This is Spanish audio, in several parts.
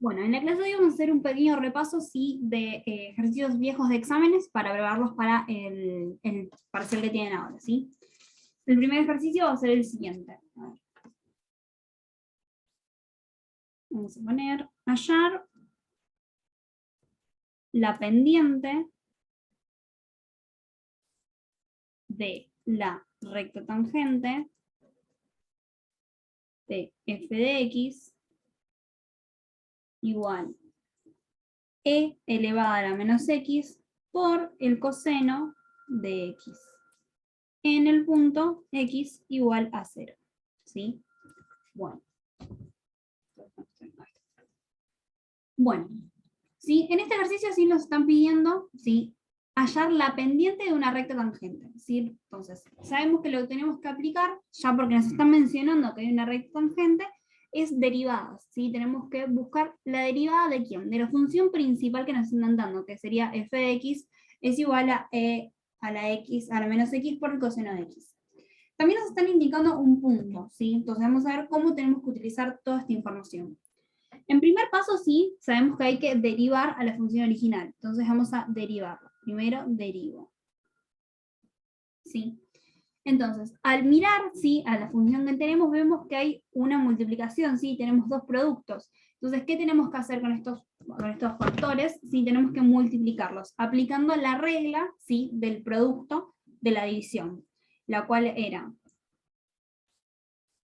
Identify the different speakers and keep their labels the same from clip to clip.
Speaker 1: Bueno, en la clase de hoy vamos a hacer un pequeño repaso, sí, de ejercicios viejos de exámenes para prepararlos para el parcial que tienen ahora, ¿sí? El primer ejercicio va a ser el siguiente. A ver. Vamos a poner hallar la pendiente de la recta tangente de f de x igual e elevada a la menos x por el coseno de x en el punto x igual a 0, ¿sí? Bueno, ¿sí? En este ejercicio sí nos están pidiendo, ¿sí?, hallar la pendiente de una recta tangente, ¿sí? Entonces, sabemos que lo que tenemos que aplicar, ya porque nos están mencionando que hay una recta tangente, es derivadas, ¿sí? Tenemos que buscar la derivada de quién, de la función principal que nos están dando, que sería f de x es igual a e a la x a la menos x por el coseno de x. También nos están indicando un punto, ¿sí? Entonces vamos a ver cómo tenemos que utilizar toda esta información. En primer paso, sí, sabemos que hay que derivar a la función original. Entonces vamos a derivarla. Primero derivo. ¿Sí? Entonces, al mirar, ¿sí?, a la función que tenemos, vemos que hay una multiplicación, ¿sí? Tenemos dos productos. Entonces, ¿qué tenemos que hacer con estos factores? Sí, tenemos que multiplicarlos, aplicando la regla, ¿sí?, del producto de la división, la cual era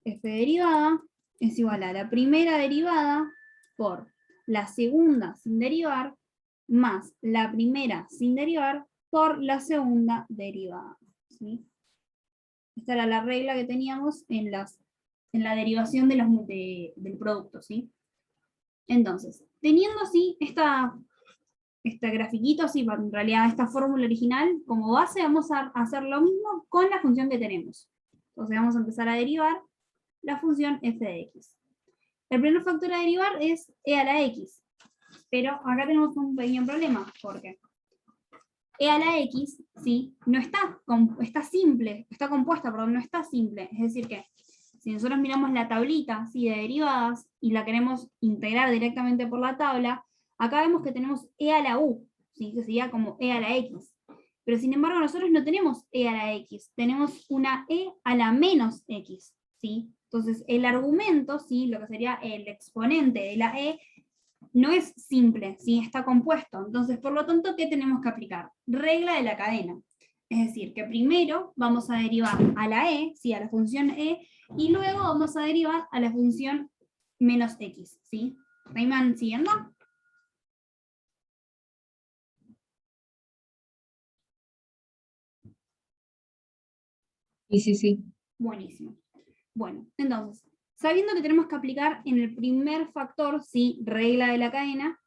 Speaker 1: f derivada es igual a la primera derivada por la segunda sin derivar, más la primera sin derivar por la segunda derivada, ¿sí? Esta era la regla que teníamos en la derivación del producto, ¿sí? Entonces, teniendo así este grafiquito, así, en realidad esta fórmula original como base, vamos a hacer lo mismo con la función que tenemos. Entonces vamos a empezar a derivar la función f de x. El primer factor a derivar es e a la x, pero acá tenemos un pequeño problema, porque e a la x, ¿sí?, no está simple, está compuesta, perdón, no está simple. Es decir que, si nosotros miramos la tablita, ¿sí?, de derivadas, y la queremos integrar directamente por la tabla, acá vemos que tenemos e a la u, ¿sí?, que sería como e a la x. Pero sin embargo nosotros no tenemos e a la x, tenemos una e a la menos x, ¿sí? Entonces el argumento, ¿sí?, lo que sería el exponente de la e, no es simple, ¿sí?, está compuesto. Entonces, por lo tanto, ¿qué tenemos que aplicar? Regla de la cadena. Es decir, que primero vamos a derivar a la e, ¿sí?, a la función e, y luego vamos a derivar a la función menos x, ¿sí? ¿Ahí me van siguiendo?
Speaker 2: Sí, sí, sí.
Speaker 1: Buenísimo. Bueno, entonces, sabiendo que tenemos que aplicar en el primer factor, ¿sí?, regla de la cadena,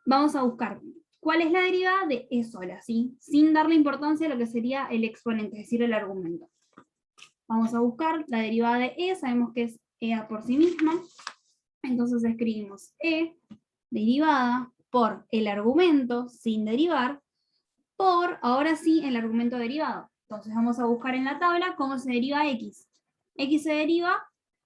Speaker 1: vamos a buscar cuál es la derivada de e sola, ¿sí?, sin darle importancia a lo que sería el exponente, es decir, el argumento. Vamos a buscar la derivada de e, sabemos que es e a por sí misma, entonces escribimos e derivada por el argumento sin derivar, por, ahora sí, el argumento derivado. Entonces vamos a buscar en la tabla cómo se deriva x. X se deriva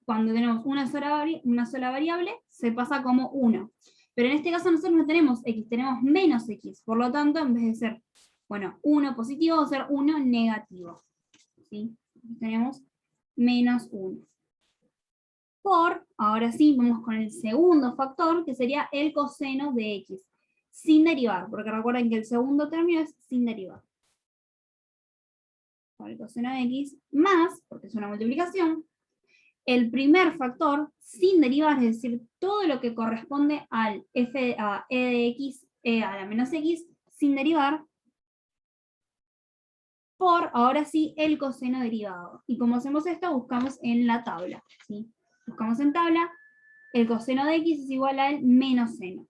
Speaker 1: cuando tenemos una sola variable, se pasa como 1. Pero en este caso nosotros no tenemos x, tenemos menos x. Por lo tanto, en vez de ser, bueno, 1 positivo, va a ser 1 negativo. ¿Sí? Tenemos menos 1. Por, ahora sí, vamos con el segundo factor, que sería el coseno de x, sin derivar, porque recuerden que el segundo término es sin derivar. Por el coseno de x más, porque es una multiplicación, el primer factor sin derivar, es decir, todo lo que corresponde al a e de x, e a la menos x, sin derivar, por, ahora sí, el coseno derivado. Y como hacemos esto, buscamos en la tabla, ¿sí? Buscamos en tabla, el coseno de x es igual al menos seno.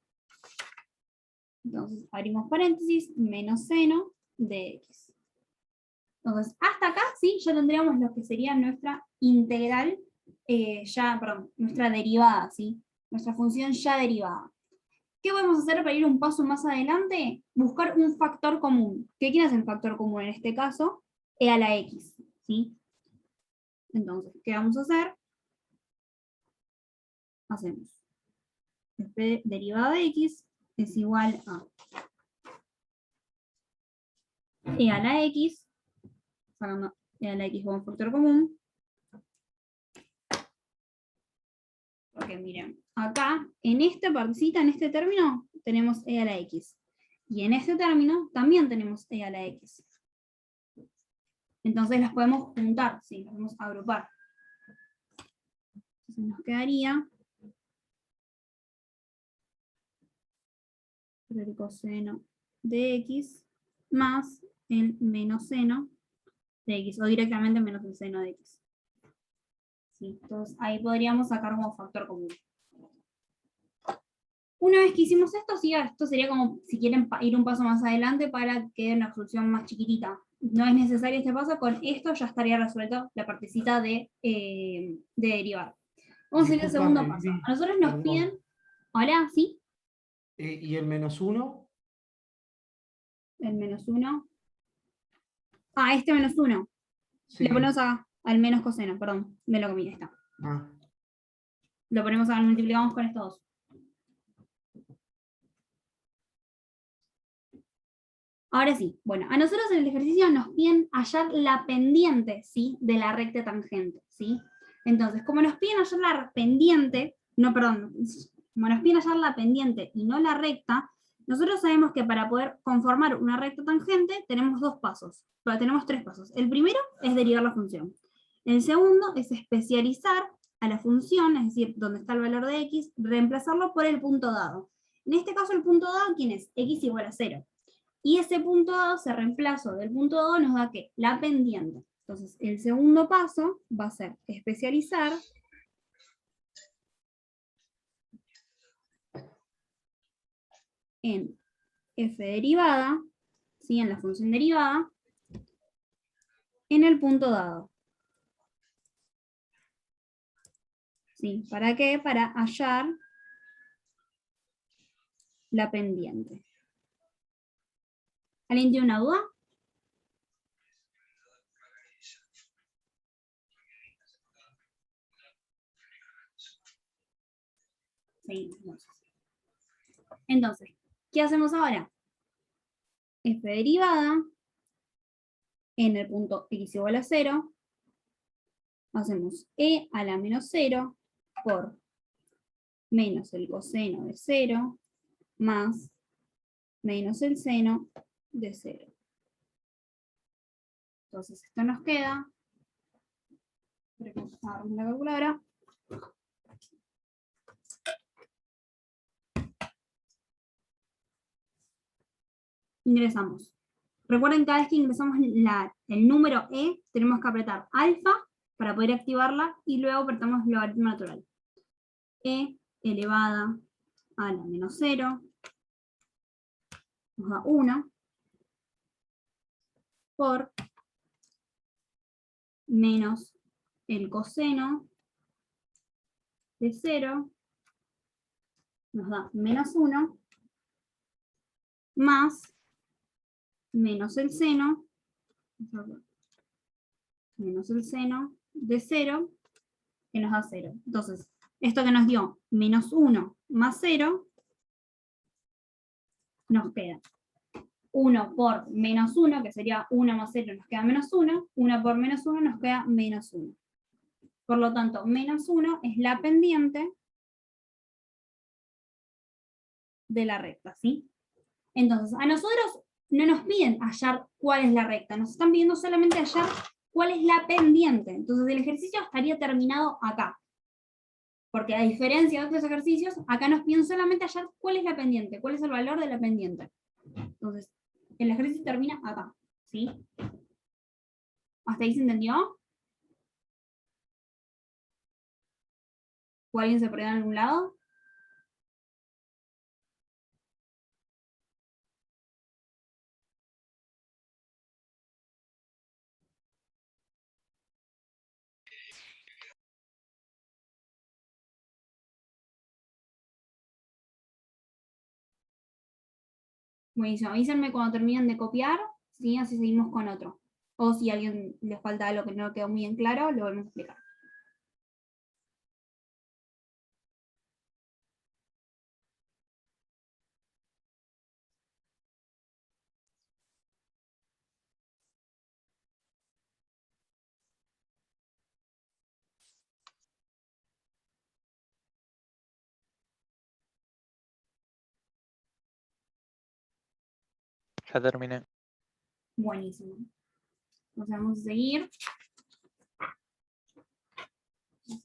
Speaker 1: Entonces, abrimos paréntesis, menos seno de x. Entonces, hasta acá, sí, ya tendríamos lo que sería nuestra integral, nuestra derivada, ¿sí? Nuestra función ya derivada. ¿Qué podemos hacer para ir un paso más adelante? Buscar un factor común. ¿Quién es el factor común en este caso? E a la x, ¿sí? Entonces, ¿qué vamos a hacer? Hacemos f derivada de x es igual a e a la x, sacando e a la x como factor común. Porque miren, acá, en esta partecita, en este término, tenemos e a la x. Y en este término también tenemos e a la x. Entonces las podemos juntar, sí, las podemos agrupar. Entonces nos quedaría el coseno de x más el menos seno de x, o directamente menos el seno de x. ¿Sí? Entonces ahí podríamos sacar como factor común. Una vez que hicimos esto, sí, esto sería como si quieren ir un paso más adelante para que quede una solución más chiquitita. No es necesario este paso, con esto ya estaría resuelto la partecita de derivar. Vamos a ir al segundo paso. A nosotros nos piden, ahora sí.
Speaker 2: ¿Y el menos 1?
Speaker 1: El menos 1. Ah, este menos 1.
Speaker 2: Sí.
Speaker 1: Le ponemos acá, al menos coseno, perdón, me lo comí, está.
Speaker 2: Ah.
Speaker 1: Lo ponemos acá, multiplicamos con estos dos. Ahora sí, bueno, a nosotros en el ejercicio nos piden hallar la pendiente, ¿sí? De la recta tangente, ¿sí? Entonces, como nos piden hallar la pendiente, como nos piden hallar la pendiente y no la recta, nosotros sabemos que para poder conformar una recta tangente tenemos dos pasos, pero tenemos tres pasos. El primero es derivar la función. El segundo es especializar a la función, es decir, donde está el valor de x, reemplazarlo por el punto dado. En este caso el punto dado, ¿quién es? X igual a 0. Y ese punto dado, ese reemplazo del punto dado nos da ¿qué? La pendiente. Entonces, el segundo paso va a ser especializar en f derivada, ¿sí? En la función derivada, en el punto dado. ¿Sí? ¿Para qué? Para hallar la pendiente. ¿Alguien tiene una duda? Seguimos. Entonces, ¿qué hacemos ahora? F derivada en el punto x igual a 0, hacemos e a la menos 0 por menos el coseno de 0 más menos el seno de 0. Entonces esto nos queda, agarramos la calculadora, ingresamos. Recuerden, cada vez que ingresamos el número e, tenemos que apretar alfa para poder activarla y luego apretamos logaritmo natural. E elevada a la menos 0 nos da 1 por menos el coseno de 0 nos da menos 1 más menos el seno de 0 que nos da 0. Entonces, esto que nos dio menos 1 más 0 nos queda 1 por menos 1, que sería 1 más 0 nos queda menos 1, 1 por menos 1 nos queda menos 1. Por lo tanto, menos 1 es la pendiente de la recta, ¿sí? Entonces, a nosotros no nos piden hallar cuál es la recta, nos están pidiendo solamente hallar cuál es la pendiente. Entonces, el ejercicio estaría terminado acá. Porque a diferencia de otros ejercicios, acá nos piden solamente hallar cuál es la pendiente, cuál es el valor de la pendiente. Entonces, el ejercicio termina acá, ¿sí? ¿Hasta ahí se entendió? ¿O alguien se perdió en algún lado? Buenísimo, avísenme cuando terminen de copiar, ¿sí? Así seguimos con otro. O si a alguien le falta algo que no quedó muy en claro, lo volvemos a explicar.
Speaker 3: Ya terminé.
Speaker 1: Buenísimo. Entonces vamos a seguir.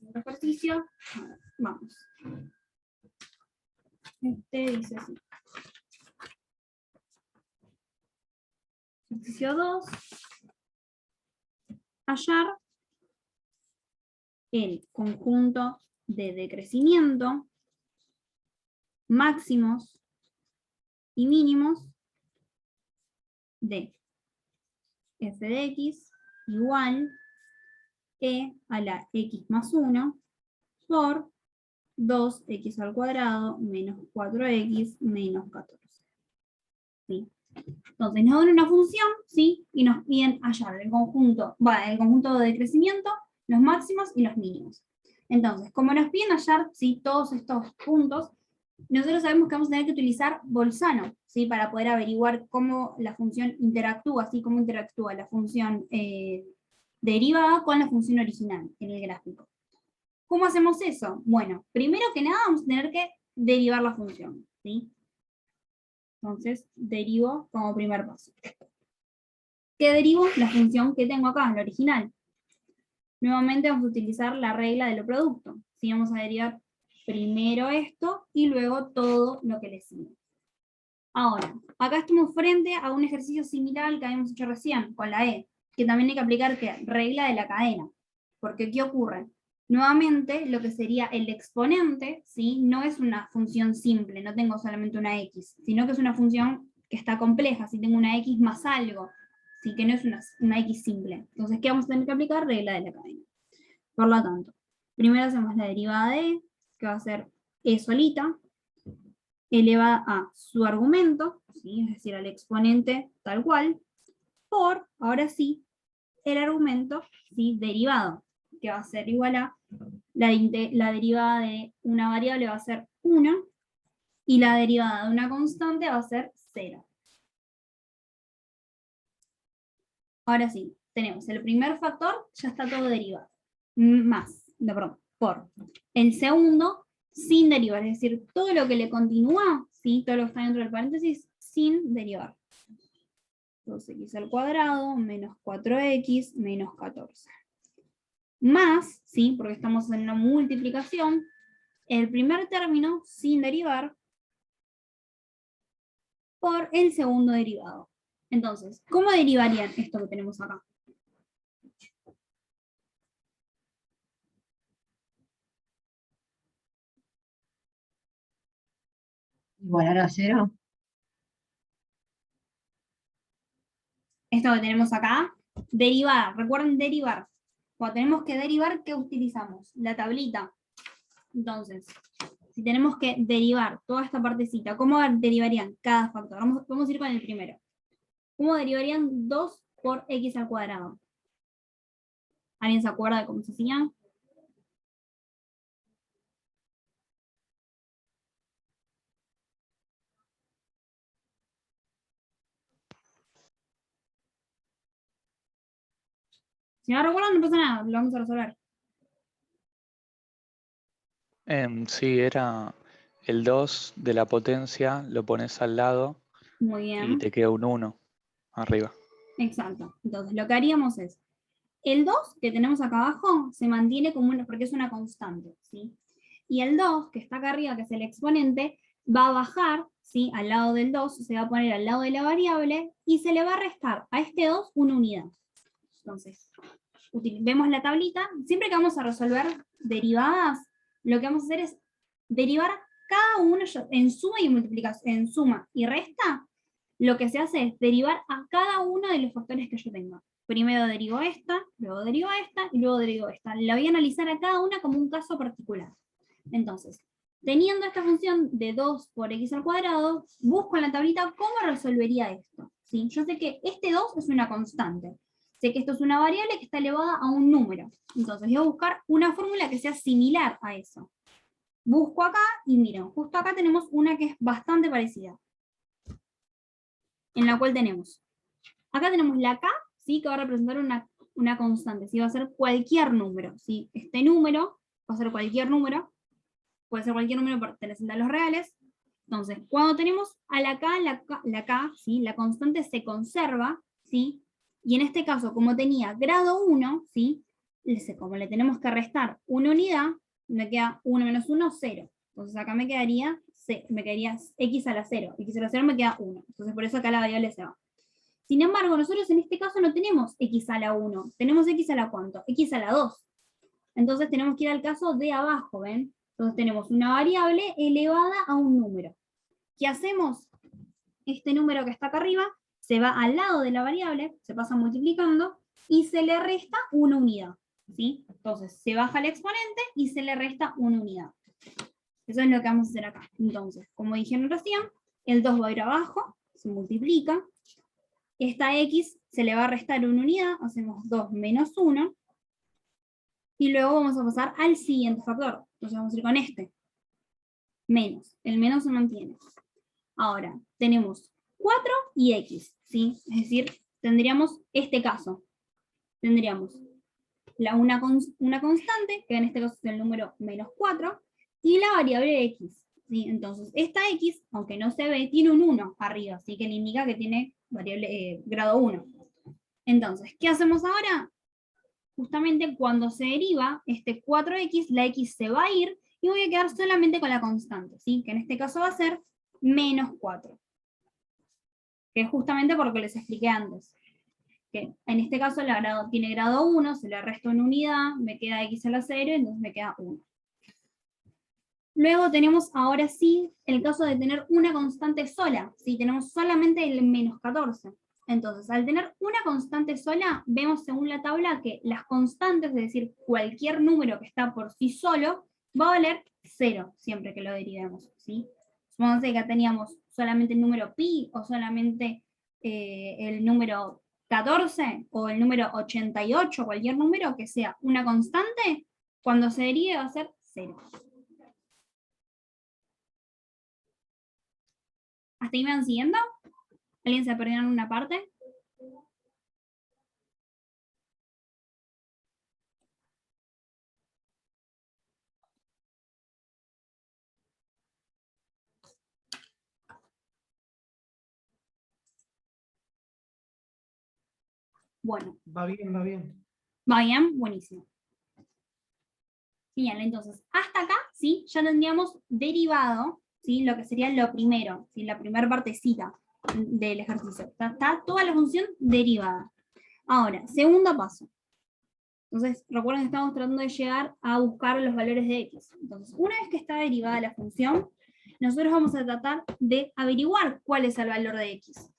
Speaker 1: Otro ejercicio. A ver, vamos. Este dice así. Ejercicio 2. Hallar el conjunto de decrecimiento máximos y mínimos de f de x igual e a la x más 1 por 2x al cuadrado menos 4x menos 14. ¿Sí? Entonces nos dan una función, ¿sí? Y nos piden hallar el conjunto de decrecimiento, los máximos y los mínimos. Entonces, como nos piden hallar, ¿sí?, todos estos puntos, nosotros sabemos que vamos a tener que utilizar Bolzano, ¿sí?, para poder averiguar cómo la función interactúa, ¿sí?, cómo interactúa la función derivada con la función original en el gráfico. ¿Cómo hacemos eso? Bueno, primero que nada vamos a tener que derivar la función, ¿sí? Entonces, derivo como primer paso. ¿Qué derivo? La función que tengo acá, la original. Nuevamente vamos a utilizar la regla de lo producto. ¿Sí? Vamos a derivar primero esto y luego todo lo que le sigue. Ahora, acá estamos frente a un ejercicio similar al que habíamos hecho recién, con la E, que también hay que aplicar ¿qué? Regla de la cadena. Porque, ¿qué ocurre? Nuevamente, lo que sería el exponente, ¿sí?, no es una función simple, no tengo solamente una x, sino que es una función que está compleja, si tengo una x más algo, ¿sí?, que no es una x simple. Entonces, ¿qué vamos a tener que aplicar? Regla de la cadena. Por lo tanto, primero hacemos la derivada de e, que va a ser e solita, elevada a su argumento, ¿sí?, es decir, al exponente tal cual, por, ahora sí, el argumento, ¿sí?, derivado, que va a ser igual a la derivada de una variable va a ser 1 y la derivada de una constante va a ser 0. Ahora sí, tenemos el primer factor, ya está todo derivado. Por el segundo, sin derivar, es decir, todo lo que le continúa, ¿sí?, todo lo que está dentro del paréntesis, sin derivar. 2x al cuadrado menos 4x menos 14. Más, ¿sí?, porque estamos en una multiplicación, el primer término sin derivar por el segundo derivado. Entonces, ¿cómo derivarían esto que tenemos acá?
Speaker 4: Igualar a 0.
Speaker 1: Esto que tenemos acá, derivar, recuerden derivar. Cuando tenemos que derivar, ¿qué utilizamos? La tablita. Entonces, si tenemos que derivar toda esta partecita, ¿cómo derivarían cada factor? Vamos a ir con el primero. ¿Cómo derivarían 2 por x al cuadrado? ¿Alguien se acuerda de cómo se hacía? Si no recuerdan, no pasa nada, lo vamos a resolver.
Speaker 3: Sí, era el 2 de la potencia, lo pones al lado
Speaker 1: Muy
Speaker 3: y
Speaker 1: bien.
Speaker 3: te queda un 1 arriba.
Speaker 1: Exacto. Entonces, lo que haríamos es, el 2 que tenemos acá abajo se mantiene como porque es una constante, ¿sí? Y el 2, que está acá arriba, que es el exponente, va a bajar, ¿sí?, al lado del 2, se va a poner al lado de la variable, y se le va a restar a este 2 una unidad. Entonces, vemos la tablita, siempre que vamos a resolver derivadas, lo que vamos a hacer es derivar cada uno en suma y multiplicación, en suma y resta, lo que se hace es derivar a cada uno de los factores que yo tenga. Primero derivo esta, luego derivo esta, y luego derivo esta. La voy a analizar a cada una como un caso particular. Entonces, teniendo esta función de 2 por x al cuadrado, busco en la tablita cómo resolvería esto. ¿Sí? Yo sé que este 2 es una constante. Sé que esto es una variable que está elevada a un número. Entonces voy a buscar una fórmula que sea similar a eso. Busco acá y miren, justo acá tenemos una que es bastante parecida. En la cual tenemos, acá tenemos la k, ¿sí?, que va a representar una constante, ¿sí?, va a ser cualquier número, ¿sí? Este número va a ser cualquier número, puede ser cualquier número perteneciente a los reales, Entonces, cuando tenemos a la K, ¿sí? La constante se conserva, ¿sí? Y en este caso, como tenía grado 1, ¿sí? Como le tenemos que restar una unidad, me queda 1 menos 1, 0. Entonces acá me quedaría x a la 0. X a la 0 me queda 1. Entonces por eso acá la variable se va. Sin embargo, nosotros en este caso no tenemos x a la 1. Tenemos x a la ¿cuánto? X a la 2. Entonces tenemos que ir al caso de abajo, ¿ven? Entonces tenemos una variable elevada a un número. ¿Qué hacemos? Este número que está acá arriba se va al lado de la variable, se pasa multiplicando, y se le resta una unidad, ¿sí? Entonces se baja el exponente y se le resta una unidad. Eso es lo que vamos a hacer acá. Entonces, como dijeron recién, el 2 va a ir abajo, se multiplica. Esta x se le va a restar una unidad, hacemos 2 menos 1. Y luego vamos a pasar al siguiente factor. Entonces vamos a ir con este. Menos. El menos se mantiene. Ahora, tenemos 4 y x, ¿sí? Es decir, tendríamos este caso. Tendríamos una constante, que en este caso es el número menos 4, y la variable x, ¿sí? Entonces, esta x, aunque no se ve, tiene un 1 arriba, así que le indica que tiene variable grado 1. Entonces, ¿qué hacemos ahora? Justamente cuando se deriva este 4x, la x se va a ir, y voy a quedar solamente con la constante, ¿sí? Que en este caso va a ser menos 4. Que es justamente por lo que les expliqué antes. Que en este caso tiene grado 1, se le resta una unidad, me queda x a la 0, entonces me queda 1. Luego tenemos ahora sí el caso de tener una constante sola, ¿sí? Tenemos solamente el menos 14. Entonces, al tener una constante sola, vemos según la tabla que las constantes, es decir, cualquier número que está por sí solo, va a valer 0 siempre que lo derivemos, ¿sí? Supongamos que acá teníamos solamente el número pi, o solamente el número 14, o el número 88, cualquier número que sea una constante, cuando se derive va a ser 0. ¿Hasta ahí me van siguiendo? ¿Alguien se perdió en una parte? Bueno.
Speaker 2: Va bien, va bien.
Speaker 1: ¿Va bien? Buenísimo. Genial, entonces, hasta acá, ¿sí? Ya tendríamos derivado, ¿sí? Lo que sería lo primero, ¿sí? La primera partecita del ejercicio. Está toda la función derivada. Ahora, segundo paso. Entonces, recuerden que estamos tratando de llegar a buscar los valores de x. Entonces, una vez que está derivada la función, nosotros vamos a tratar de averiguar cuál es el valor de x.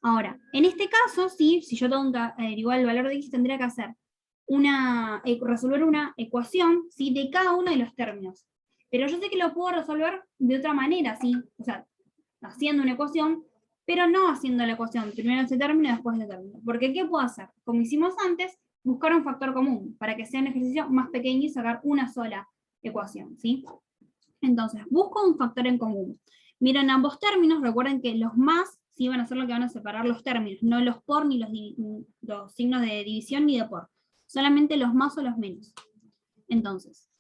Speaker 1: Ahora, en este caso, ¿sí? Si yo tengo que averiguar el valor de x, tendría que hacer resolver una ecuación, ¿sí? De cada uno de los términos. Pero yo sé que lo puedo resolver de otra manera, ¿sí? O sea, haciendo una ecuación, pero no haciendo la ecuación primero ese término y después ese término. Porque ¿qué puedo hacer? Como hicimos antes, buscar un factor común, para que sea un ejercicio más pequeño y sacar una sola ecuación, ¿sí? Entonces, busco un factor en común. Miren ambos términos, recuerden que los más sí van a ser lo que van a separar los términos, no los por ni los signos de división ni de por. Solamente los más o los menos. Entonces,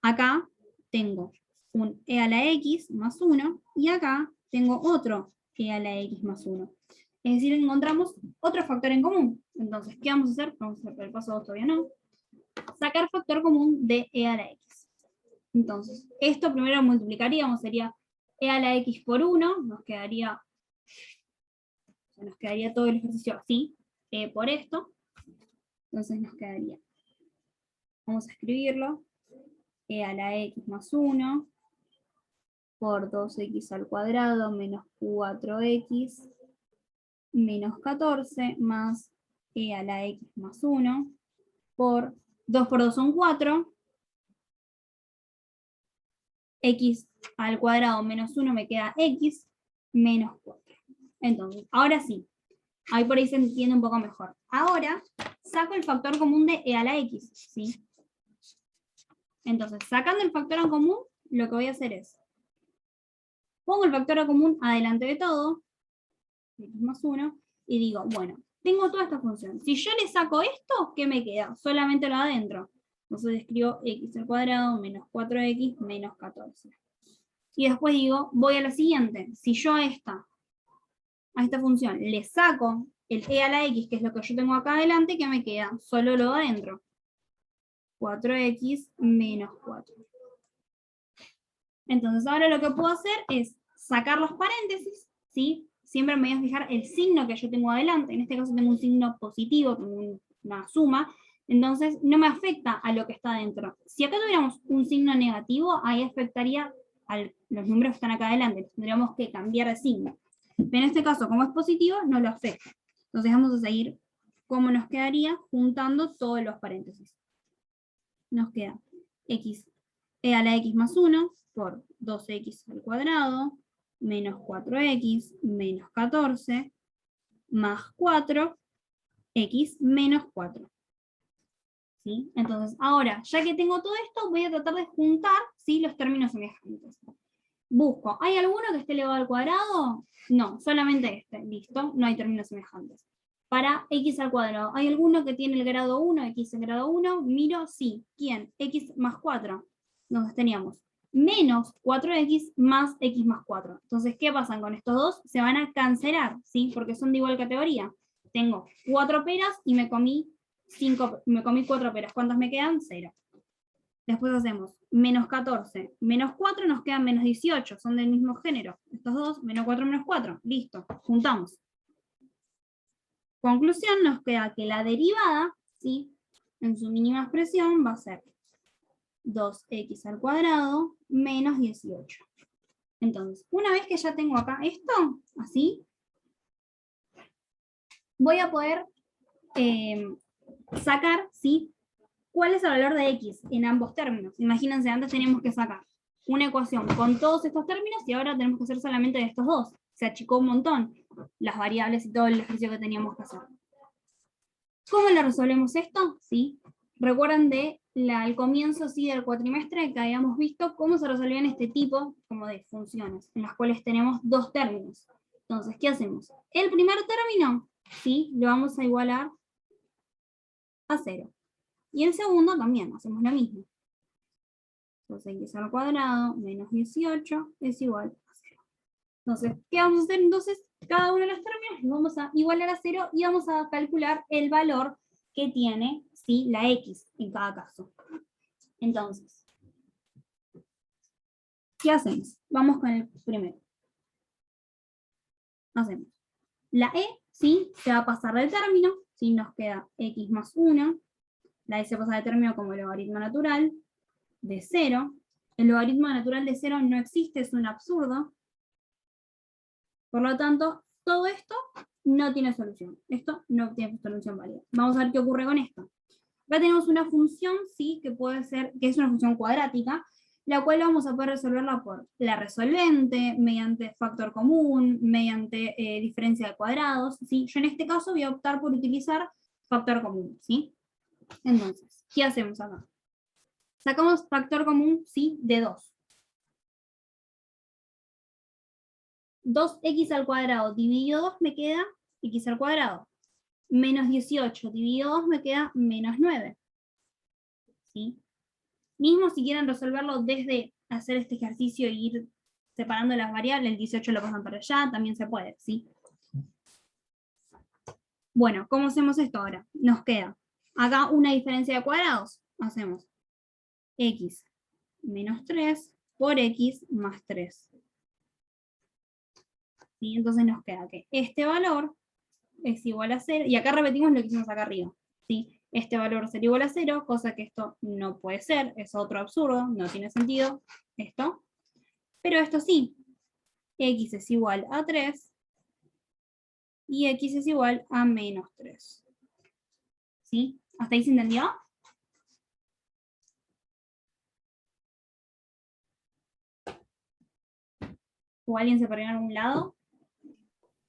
Speaker 1: acá tengo un e a la x más 1, y acá tengo otro e a la x más 1. Es decir, encontramos otro factor en común. Entonces, ¿qué vamos a hacer? Vamos a hacer el paso 2, todavía no. Sacar factor común de e a la x. Entonces, esto primero multiplicaríamos, sería e a la x por 1, nos quedaría todo el ejercicio así, por esto. Entonces nos quedaría, vamos a escribirlo, e a la x más 1 por 2x al cuadrado menos 4x menos 14 más e a la x más 1 por 2 por 2 son 4, x al cuadrado menos 1 me queda x menos 4. Entonces, ahora sí, ahí por ahí se entiende un poco mejor. Ahora saco el factor común de e a la x, ¿sí? Entonces, sacando el factor en común, lo que voy a hacer es, pongo el factor en común adelante de todo, x más 1, y digo, bueno, tengo toda esta función. Si yo le saco esto, ¿qué me queda? Solamente lo adentro. Entonces escribo x al cuadrado menos 4x menos 14. Y después digo, voy a la siguiente. Si yo a esta función le saco el e a la x, que es lo que yo tengo acá adelante, ¿qué me queda? Solo lo de adentro. 4x menos 4. Entonces ahora lo que puedo hacer es sacar los paréntesis, ¿sí? Siempre me voy a fijar el signo que yo tengo adelante. En este caso tengo un signo positivo, tengo una suma, entonces no me afecta a lo que está adentro. Si acá tuviéramos un signo negativo, ahí afectaría a los números que están acá adelante. Tendríamos que cambiar de signo. Pero en este caso, como es positivo, no lo afecta. Entonces vamos a seguir cómo nos quedaría juntando todos los paréntesis. Nos queda x, e a la x más 1 por 2x al cuadrado menos 4x menos 14 más 4x menos 4. ¿Sí? Entonces, ahora, ya que tengo todo esto, voy a tratar de juntar, ¿sí?, los términos semejantes. Busco, ¿hay alguno que esté elevado al cuadrado? No, solamente este, listo, no hay términos semejantes. Para x al cuadrado, ¿hay alguno que tiene el grado 1, x en grado 1? Miro, sí. ¿Quién? X más 4. Entonces teníamos menos 4x más x más 4. Entonces, ¿qué pasan con estos dos? Se van a cancelar, ¿sí? Porque son de igual categoría. Tengo 4 peras y me comí 4 peras. ¿Cuántas me quedan? 0. Después hacemos menos 14, menos 4, nos quedan menos 18, son del mismo género. Estos dos, menos 4, menos 4, listo, juntamos. Conclusión, nos queda que la derivada, ¿sí?, en su mínima expresión va a ser 2x al cuadrado menos 18. Entonces, una vez que ya tengo acá esto, así, voy a poder sacar, ¿sí?, ¿cuál es el valor de x en ambos términos? Imagínense, antes teníamos que sacar una ecuación con todos estos términos y ahora tenemos que hacer solamente de estos dos. Se achicó un montón las variables y todo el ejercicio que teníamos que hacer. ¿Cómo lo resolvemos esto? ¿Sí? Recuerdan el comienzo, ¿sí?, del cuatrimestre que habíamos visto cómo se resolvían este tipo como de funciones, en las cuales tenemos dos términos. Entonces, ¿qué hacemos? El primer término, ¿sí?, lo vamos a igualar a 0. Y el segundo también, hacemos lo mismo. Entonces x al cuadrado menos 18 es igual a 0. Entonces, ¿qué vamos a hacer? Entonces, cada uno de los términos los vamos a igualar a 0 y vamos a calcular el valor que tiene, ¿sí?, la x en cada caso. Entonces, ¿qué hacemos? Vamos con el primero. Hacemos la e, ¿sí?, se va a pasar del término, ¿sí?, nos queda x más 1. La e se pasa de término como logaritmo natural de 0. El logaritmo natural de 0 no existe, es un absurdo. Por lo tanto, todo esto no tiene solución. Esto no tiene solución válida. Vamos a ver qué ocurre con esto. Acá tenemos una función, sí, que puede ser, que es una función cuadrática, la cual vamos a poder resolverla por la resolvente, mediante factor común, mediante diferencia de cuadrados, ¿sí? Yo en este caso voy a optar por utilizar factor común, ¿sí? Entonces, ¿qué hacemos acá? Sacamos factor común, sí, de 2. 2x al cuadrado dividido 2 me queda x al cuadrado. Menos 18 dividido 2 me queda menos 9. ¿Sí? Mismo si quieren resolverlo desde hacer este ejercicio e ir separando las variables, el 18 lo pasan para allá, también se puede, ¿sí? Bueno, ¿cómo hacemos esto ahora? Nos queda acá una diferencia de cuadrados. Hacemos x menos 3 por x más 3. ¿Sí? Entonces nos queda que este valor es igual a 0, y acá repetimos lo que hicimos acá arriba, ¿sí? Este valor será igual a 0, cosa que esto no puede ser, es otro absurdo, no tiene sentido esto, pero esto sí, x es igual a 3, y x es igual a menos 3. ¿Sí? ¿Hasta ahí se entendió? ¿O alguien se perdió en algún lado?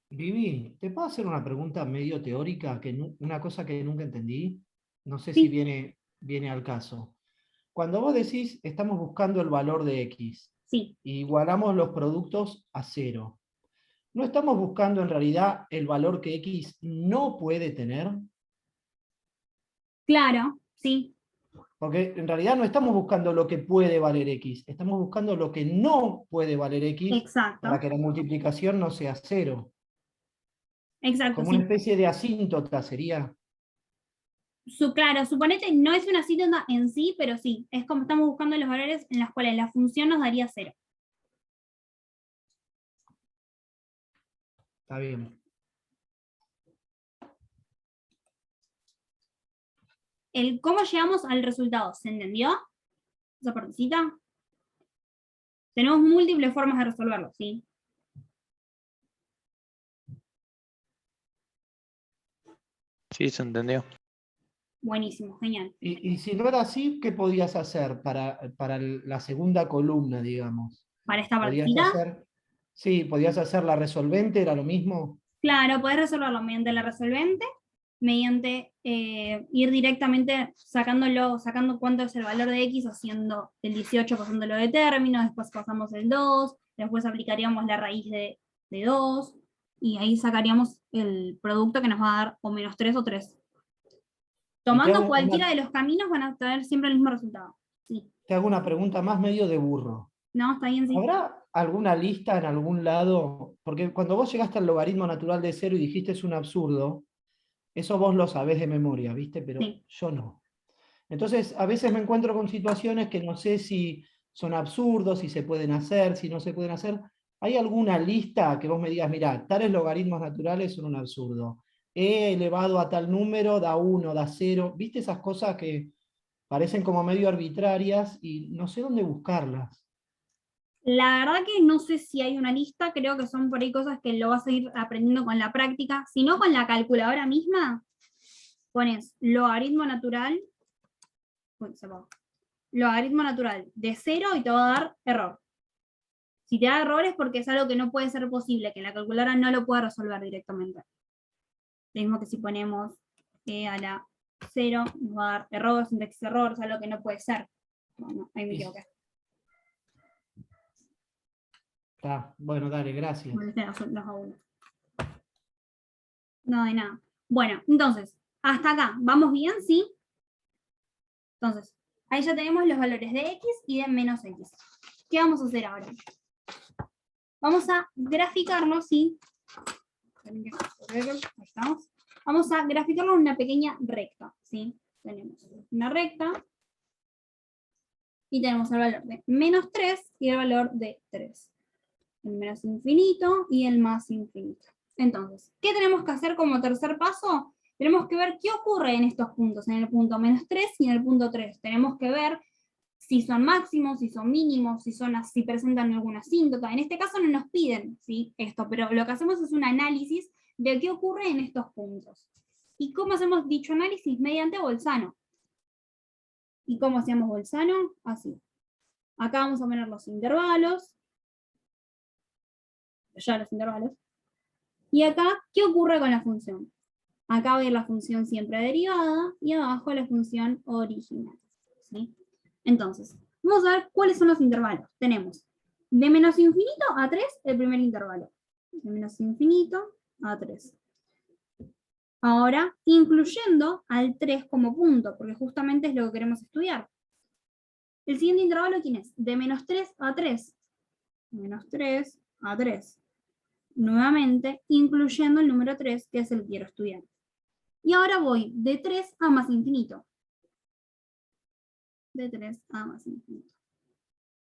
Speaker 2: Vivi, ¿te puedo hacer una pregunta medio teórica, una cosa que nunca entendí? No sé si
Speaker 1: Sí.
Speaker 2: viene al caso. Cuando vos decís, estamos buscando el valor de x,
Speaker 1: Sí,
Speaker 2: y igualamos los productos a 0, ¿no estamos buscando en realidad el valor que x no puede tener?
Speaker 1: claro, sí.
Speaker 2: Porque en realidad no estamos buscando lo que puede valer X, estamos buscando lo que no puede valer X
Speaker 1: Exacto,
Speaker 2: para que la multiplicación no sea 0.
Speaker 1: exacto,
Speaker 2: Como una
Speaker 1: sí.
Speaker 2: especie de asíntota sería.
Speaker 1: Claro, suponete, no es una asíntota en sí, pero sí, es como estamos buscando los valores en los cuales la función nos daría 0.
Speaker 2: Está bien.
Speaker 1: El cómo llegamos al resultado, ¿se entendió? Esa partecita. Tenemos múltiples formas de resolverlo, ¿sí?
Speaker 3: Sí, se entendió.
Speaker 1: Buenísimo, genial.
Speaker 2: Y si no era así, ¿qué podías hacer para la segunda columna, digamos?
Speaker 1: Para esta
Speaker 2: ¿Podías
Speaker 1: partecita,
Speaker 2: hacer, sí, podías hacer la resolvente, era lo mismo?
Speaker 1: claro, podés resolverlo mediante la resolvente, mediante ir directamente sacando cuánto es el valor de x, haciendo el 18 pasándolo de término, después pasamos el 2, después aplicaríamos la raíz de 2, y ahí sacaríamos el producto que nos va a dar o menos 3 o 3.
Speaker 2: Y
Speaker 1: Tomando cualquiera de los caminos van a tener siempre el mismo resultado. Sí.
Speaker 2: te hago una pregunta más medio de burro.
Speaker 1: No, está bien, sí.
Speaker 2: ¿Habrá alguna lista en algún lado? Porque cuando vos llegaste al logaritmo natural de 0 y dijiste es un absurdo, eso vos lo sabés de memoria, ¿viste? Pero
Speaker 1: Sí.
Speaker 2: yo no. Entonces, a veces me encuentro con situaciones que no sé si son absurdos, si se pueden hacer, si no se pueden hacer. ¿Hay alguna lista que vos me digas, mira, tales logaritmos naturales son un absurdo? E elevado a tal número da 1, da 0. ¿Viste esas cosas que parecen como medio arbitrarias y no sé dónde buscarlas?
Speaker 1: La verdad que no sé si hay una lista, creo que son por ahí cosas que lo vas a ir aprendiendo con la práctica. Si no, con la calculadora misma, pones logaritmo natural, logaritmo natural de 0 y te va a dar error. Si te da error es porque es algo que no puede ser posible, que la calculadora no lo puede resolver directamente. Lo mismo que si ponemos a la 0, nos va a dar error, sintaxis error, es algo que no puede ser. Bueno, ahí me equivoqué.
Speaker 2: Bueno, dale, gracias.
Speaker 1: No, de nada. Bueno, entonces, hasta acá, ¿vamos bien? ¿Sí? Entonces, ahí ya tenemos los valores de x y de menos x. ¿Qué vamos a hacer ahora? Vamos a graficarlo, ¿sí? Ahí estamos. Vamos a graficarlo en una pequeña recta, ¿sí? Tenemos una recta y tenemos el valor de menos 3 y el valor de 3. El menos infinito y el más infinito. Entonces, ¿qué tenemos que hacer como tercer paso? Tenemos que ver qué ocurre en estos puntos, en el punto menos 3 y en el punto 3. Tenemos que ver si son máximos, si son mínimos, si presentan alguna asíntota. En este caso no nos piden, ¿sí? Esto, pero lo que hacemos es un análisis de qué ocurre en estos puntos. ¿Y cómo hacemos dicho análisis? Mediante Bolzano. ¿Y cómo hacemos Bolzano? Así. Acá vamos a poner los intervalos. Ya los intervalos. Y acá, ¿qué ocurre con la función? Acá va a ir la función siempre derivada y abajo la función original. ¿Sí? Entonces, vamos a ver cuáles son los intervalos. Tenemos de menos infinito a 3 el primer intervalo. De menos infinito a 3. Ahora, incluyendo al 3 como punto, porque justamente es lo que queremos estudiar. El siguiente intervalo, ¿quién es? De menos 3 a 3. Menos 3 a 3. Nuevamente, incluyendo el número 3, que es el que quiero estudiar. Y ahora voy de 3 a más infinito. De 3 a más infinito.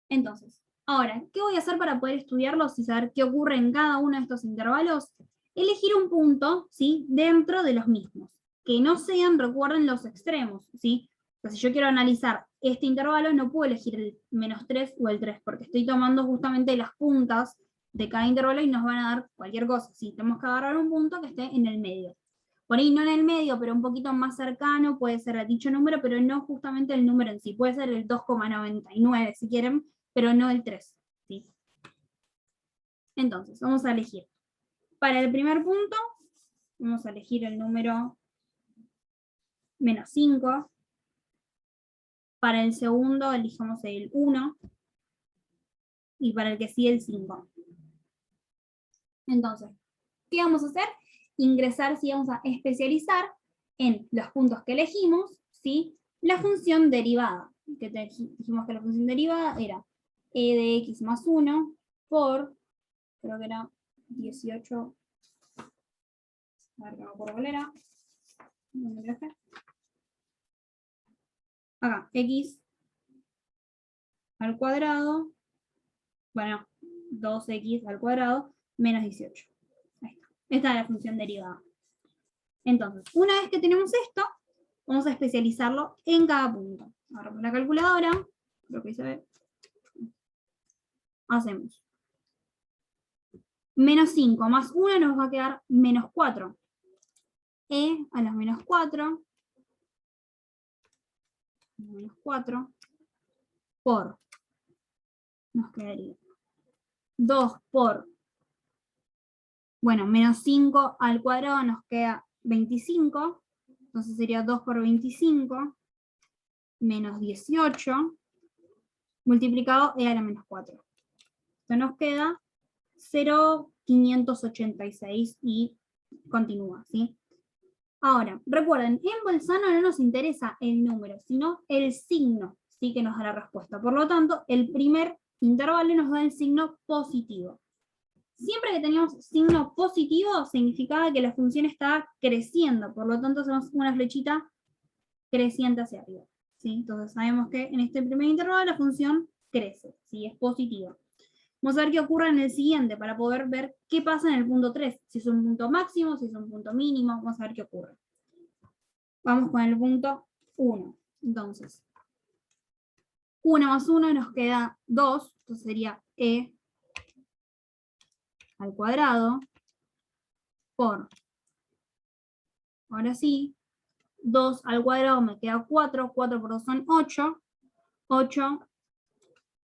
Speaker 1: Entonces, ahora, ¿qué voy a hacer para poder estudiarlos y saber qué ocurre en cada uno de estos intervalos? Elegir un punto, ¿sí?, dentro de los mismos. Que no sean, recuerden, los extremos, ¿sí? O sea, si yo quiero analizar este intervalo, no puedo elegir el menos 3 o el 3, porque estoy tomando justamente las puntas de cada intervalo y nos van a dar cualquier cosa. ¿Sí? Tenemos que agarrar un punto que esté en el medio. Por ahí no en el medio, pero un poquito más cercano, puede ser a dicho número, pero no justamente el número en sí. Puede ser el 2,99 si quieren, pero no el 3. ¿Sí? Entonces, vamos a elegir. Para el primer punto, vamos a elegir el número menos 5. Para el segundo, elijamos el 1. Y para el que sigue, el 5. Entonces, ¿qué vamos a hacer? Ingresar, si vamos a especializar en los puntos que elegimos, ¿sí? la función derivada, que dijimos que la función derivada era e de x más 1 por, creo que era 18, a ver, no me acuerdo cuál era. ¿Dónde me traje? Acá, x al cuadrado, bueno, 2x al cuadrado menos 18. Ahí está. Esta es la función derivada. Entonces, una vez que tenemos esto, vamos a especializarlo en cada punto. Agarramos la calculadora, creo que se ve. Hacemos menos 5 más 1 nos va a quedar menos 4. E a los menos 4, menos 4, por, nos quedaría 2 por, bueno, menos 5 al cuadrado nos queda 25, entonces sería 2 por 25, menos 18, multiplicado e a la menos 4. Esto nos queda 0,586 y continúa, ¿sí? Ahora, recuerden, en Bolzano no nos interesa el número, sino el signo, ¿sí? Que nos da la respuesta. Por lo tanto, el primer intervalo nos da el signo positivo. Siempre que teníamos signo positivo, significaba que la función estaba creciendo, por lo tanto hacemos una flechita creciente hacia arriba, ¿sí? Entonces sabemos que en este primer intervalo la función crece, ¿sí? Es positiva. Vamos a ver qué ocurre en el siguiente para poder ver qué pasa en el punto 3. Si es un punto máximo, si es un punto mínimo, vamos a ver qué ocurre. Vamos con el punto 1. Entonces, 1 más 1 nos queda 2, entonces sería e al cuadrado por, ahora sí, 2 al cuadrado me queda 4, 4 por 2 son 8, 8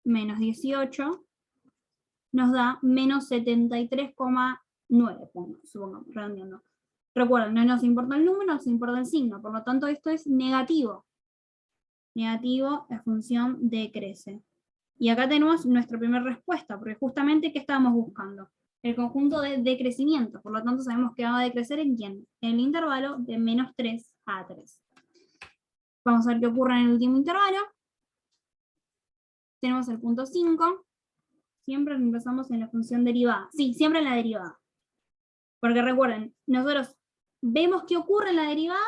Speaker 1: menos 18 nos da menos 73,9, supongamos, redondeando. Recuerden, no nos importa el número, nos importa el signo, por lo tanto esto es negativo. Negativo, la función decrece. Y acá tenemos nuestra primera respuesta, porque justamente, ¿qué estábamos buscando? El conjunto de decrecimiento, por lo tanto sabemos que va a decrecer en quién, en el intervalo de menos 3 a 3. Vamos a ver qué ocurre en el último intervalo. Tenemos el punto 5. Siempre empezamos en la función derivada. Sí, siempre en la derivada. Porque recuerden, nosotros vemos qué ocurre en la derivada,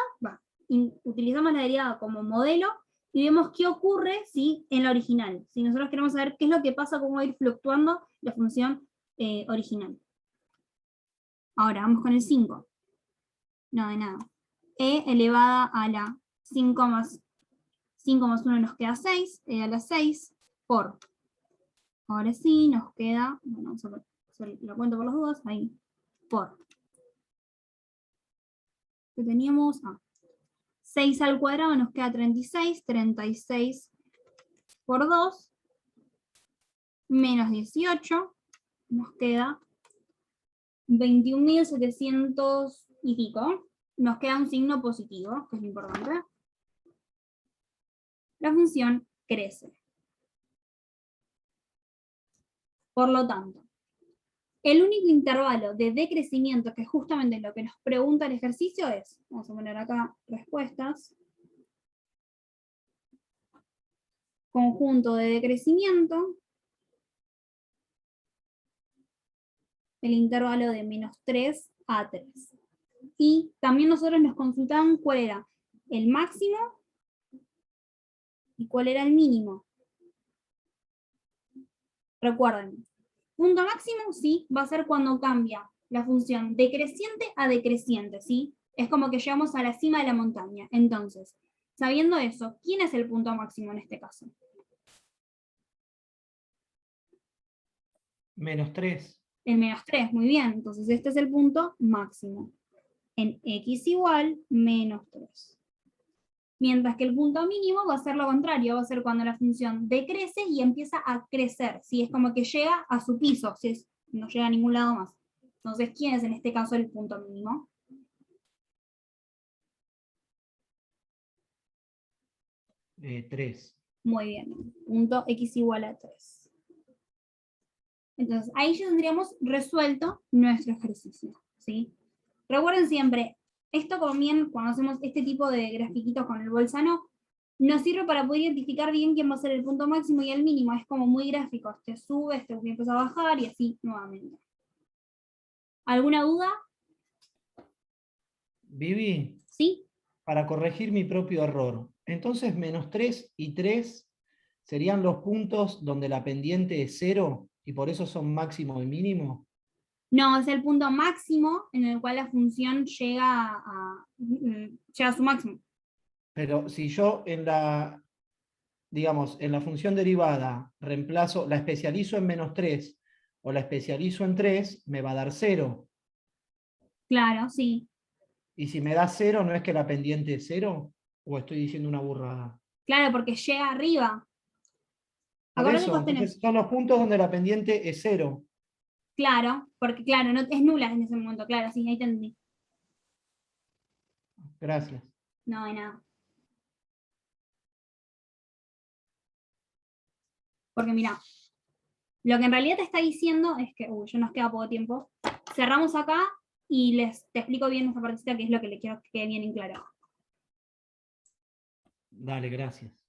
Speaker 1: utilizamos la derivada como modelo y vemos qué ocurre, ¿sí? En la original. Si nosotros queremos saber qué es lo que pasa, cómo va a ir fluctuando la función original. Ahora, vamos con el 5. No, de nada. E elevada a la 5 más 1 nos queda 6, e a la 6 por. Ahora sí, nos queda, bueno, vamos a hacer la cuenta por las dudas, ahí, por. ¿Qué teníamos? 6 al cuadrado nos queda 36, 36 por 2, menos 18, nos queda 21.700 y pico. Nos queda un signo positivo, que es lo importante. La función crece. Por lo tanto, el único intervalo de decrecimiento, que es justamente lo que nos pregunta el ejercicio, es, vamos a poner acá respuestas, conjunto de decrecimiento, el intervalo de menos 3 a 3. Y también nosotros nos consultaban cuál era el máximo y cuál era el mínimo. Recuerden, punto máximo, sí, va a ser cuando cambia la función decreciente a decreciente, ¿sí? Es como que llegamos a la cima de la montaña. Entonces, sabiendo eso, ¿quién es el punto máximo en este caso?
Speaker 2: Menos 3.
Speaker 1: El menos 3, muy bien. Entonces este es el punto máximo. En x igual menos 3. Mientras que el punto mínimo va a ser lo contrario, va a ser cuando la función decrece y empieza a crecer, ¿sí? Es como que llega a su piso, ¿sí? No llega a ningún lado más. Entonces, ¿quién es en este caso el punto mínimo?
Speaker 2: 3.
Speaker 1: Muy bien, punto x igual a 3. Entonces, ahí ya tendríamos resuelto nuestro ejercicio, ¿sí? Recuerden siempre, esto también, cuando hacemos este tipo de grafiquitos con el Bolzano, nos sirve para poder identificar bien quién va a ser el punto máximo y el mínimo. Es como muy gráfico. Este sube, este empieza a bajar y así nuevamente. ¿Alguna duda?
Speaker 2: Vivi,
Speaker 1: ¿Sí?
Speaker 2: para corregir mi propio error. Entonces, -3 y 3 serían los puntos donde la pendiente es 0 y por eso son máximo y mínimo.
Speaker 1: No, es el punto máximo en el cual la función llega a su máximo.
Speaker 2: Pero si yo en la, digamos, en la función derivada reemplazo, la especializo en -3 o la especializo en 3, me va a dar 0.
Speaker 1: Claro, sí.
Speaker 2: Y si me da 0, ¿no es que la pendiente es 0? ¿O estoy diciendo una burrada?
Speaker 1: Claro, porque llega arriba.
Speaker 2: Por
Speaker 1: Acordate que
Speaker 2: eso,
Speaker 1: vos tenés.
Speaker 2: entonces son los puntos donde la pendiente es 0.
Speaker 1: Claro, porque claro, no, es nula en ese momento. Claro, sí, ahí te entendí.
Speaker 2: Gracias.
Speaker 1: No, de nada. Porque mira, lo que en realidad te está diciendo es que, ya nos queda poco tiempo. Cerramos acá y te explico bien esta partecita que es lo que le quiero que quede bien en claro.
Speaker 2: Dale, gracias.